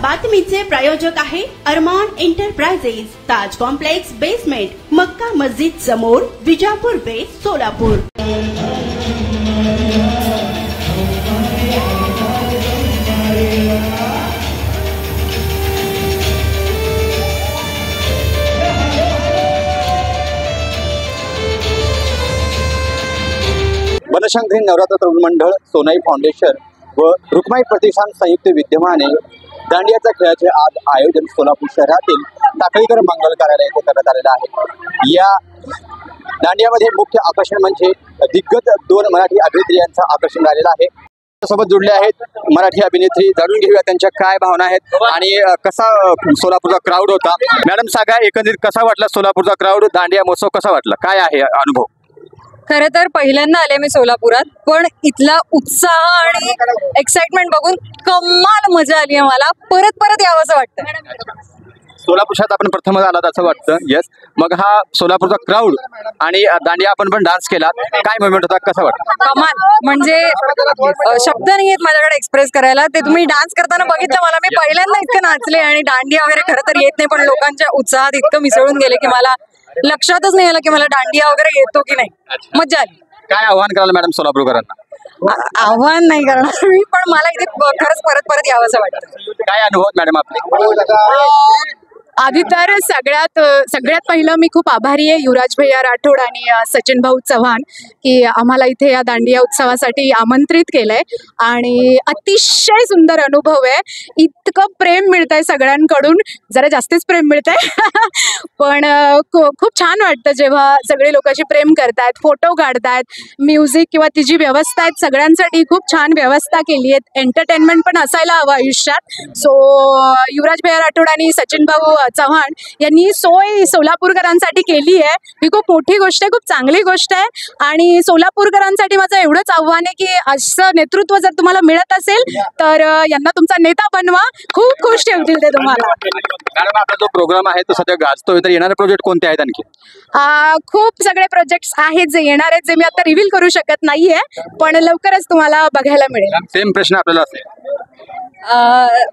बातमीचे प्रायोजक आहे अरमान एंटरप्राइजेस, ताज complex basement, Makka Masjid समोर, विजापूर बेस, सोलापूर। बनशंकरी नवरात्र तरुण मंडळ, सोनाई फाउंडेशन व रुक्माई प्रतिष्ठान संयुक्त विद्यमाने दांडियाच्या खेळाचे आज आयोजन सोलापूर शहरातील टाकळीकर मंगल कार्यालय येथे करण्यात आलेले आहे। या दांडियामध्ये मुख्य आकर्षण म्हणजे दिग्गज 2 मराठी अभिनेत्रींचं आकर्षण झालेलं आहे। सोबत जुडले आहेत मराठी अभिनेत्री, जाणून घेऊया त्यांच्या काय भावना आहेत आणि कसा सोलापूरचा क्राऊड होता। मॅडम सांगा, एकंदरीत कसा वाटला सोलापूरचा क्राऊड, दांडिया महोत्सव कसा वाटला, काय आहे अनुभव? खरं तर पहिल्यांदा आले मी सोलापुरात, पण इथला उत्साह आणि एक्साइटमेंट बघून कमाल मजा आली आहे। मला परत परत यावंसं वाटतं। सोलापूर शहरात आपण प्रथमच आलात असं वाटतं। यस, मग हा सोलापूरचा क्राऊड आणि दांडिया आपण पण डान्स केला, काय मोमेंट होता, कसं वाटतं? कमाल, म्हणजे शब्द नाही आहेत माझ्याकडे एक्सप्रेस करायला। ते तुम्ही डान्स करताना बघितलं, मला मी पहिल्यांदा इतकं नाचले आणि दांडिया वगैरे खरं तर येत नाही, पण लोकांच्या उत्साहात इतकं मिसळून गेले की मला लक्षातच नाही आलं की मला दांडिया वगैरे येतो की नाही। मजा आली। काय आव्हान कराल मॅडम सोलापूरकरांना? आव्हान नाही करणार मी, पण मला इथे खरंच परत परत यावं असं वाटतं। काय अनुभव मॅडम आपले? आधी तर सगळ्यात पहिलं मी खूप आभारी आहे युवराज भैया राठोड आणि सचिन भाऊ चव्हाण की आम्हाला इथे या दांडिया उत्सवासाठी आमंत्रित केलंय आणि अतिशय सुंदर अनुभव आहे। इतकं प्रेम मिळतंय सगळ्यांकडून, जरा जास्तीच प्रेम मिळतंय पण खूप छान वाटतं जेव्हा सगळे लोक अशी प्रेम करतायत, फोटो काढतायत, म्युझिक किंवा ती जी व्यवस्था आहे सगळ्यांसाठी खूप छान व्यवस्था केली आहे। एंटरटेनमेंट पण असायला हवं आयुष्यात। सो युवराज भैया राठोड आणि सचिन भाऊ चव्हाण यांनी सोय सोलापूरकरांसाठी केली आहे। ही खूप मोठी गोष्ट आहे, खूप चांगली गोष्ट आहे आणि सोलापूरकरांसाठी माझं एवढंच आव्हान आहे की असं नेतृत्व जर तुम्हाला मिळत असेल तर यांना तुमचा नेता बनवा, खूप खुश ठेवतील ते तुम्हाला। मॅडम, आपला जो प्रोग्राम आहे तो सध्या गाजतोय, तर येणारे प्रोजेक्ट कोणते आहेत आणखी? खूप सगळे प्रोजेक्ट्स आहेत जे येणार आहेत, जे मी आता रिव्हील करू शकत नाहीये, पण लवकरच तुम्हाला बघायला मिळेल। सेम प्रश्न आपल्याला असेल।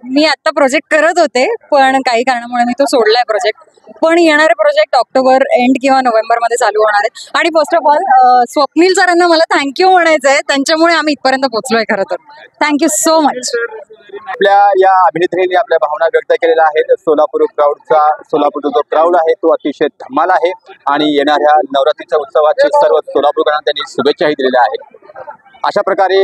मी आता प्रोजेक्ट करत होते, पण काही कारणामुळे मी तो सोडलाय प्रोजेक्ट। पण येणारे प्रोजेक्ट ऑक्टोबर एंड किंवा नोव्हेंबर मध्ये चालू होणार आहेत। आणि फर्स्ट ऑफ ऑल स्वप्नील सरांना मला थँक्यू म्हणायचं आहे, त्यांच्यामुळे आम्ही इथपर्यंत पोहोचलोय। खरं तर थँक्यू सो मच। आपल्या या अभिनेत्रीने आपल्या भावना व्यक्त केलेल्या आहेत। सोलापूरचा जो क्राऊड आहे तो अतिशय धमाल आहे आणि येणाऱ्या नवरात्रीच्या उत्सवाची सर्व सोलापूरकरांना त्यांनी शुभेच्छाही दिलेल्या आहेत। अशा प्रकारे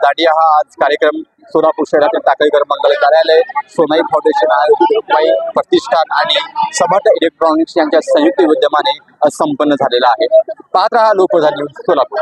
दांडिया हा आज कार्यक्रम सोलापूर शहरातील टाकळीकर मंगल कार्यालय, सोनाई फाउंडेशन, रुक्माई प्रतिष्ठान आणि समर्थ इलेक्ट्रॉनिक्स यांच्या संयुक्त विद्यमाने संपन्न झालेला आहे। पाहत रहा लोकप्रधान न्यूज सोलापूर।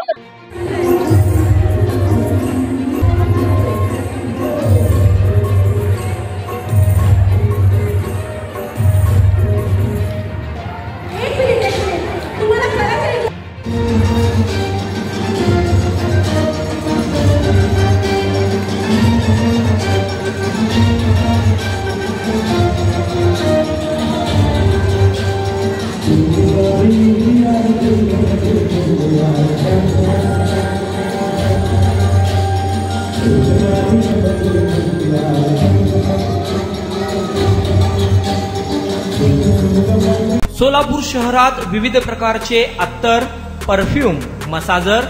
सोलापूर शहरात विविध प्रकारचे अत्तर, perfume, massager,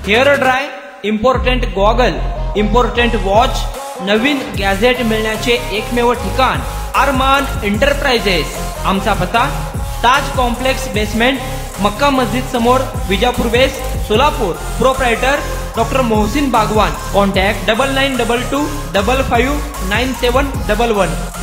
hair dry, important goggle, important watch, नवीन गॅझेट मिळण्याचे एकमेव ठिकाण अरमान एंटरप्राइजेस। आमचा पत्ता ताज कॉम्प्लेक्स बेसमेंट, मक्का मस्जिद समोर, विजापूर बेस, Solapur. Proprietor doctor Mohsin Bagwan. Contact 9922 55 9711।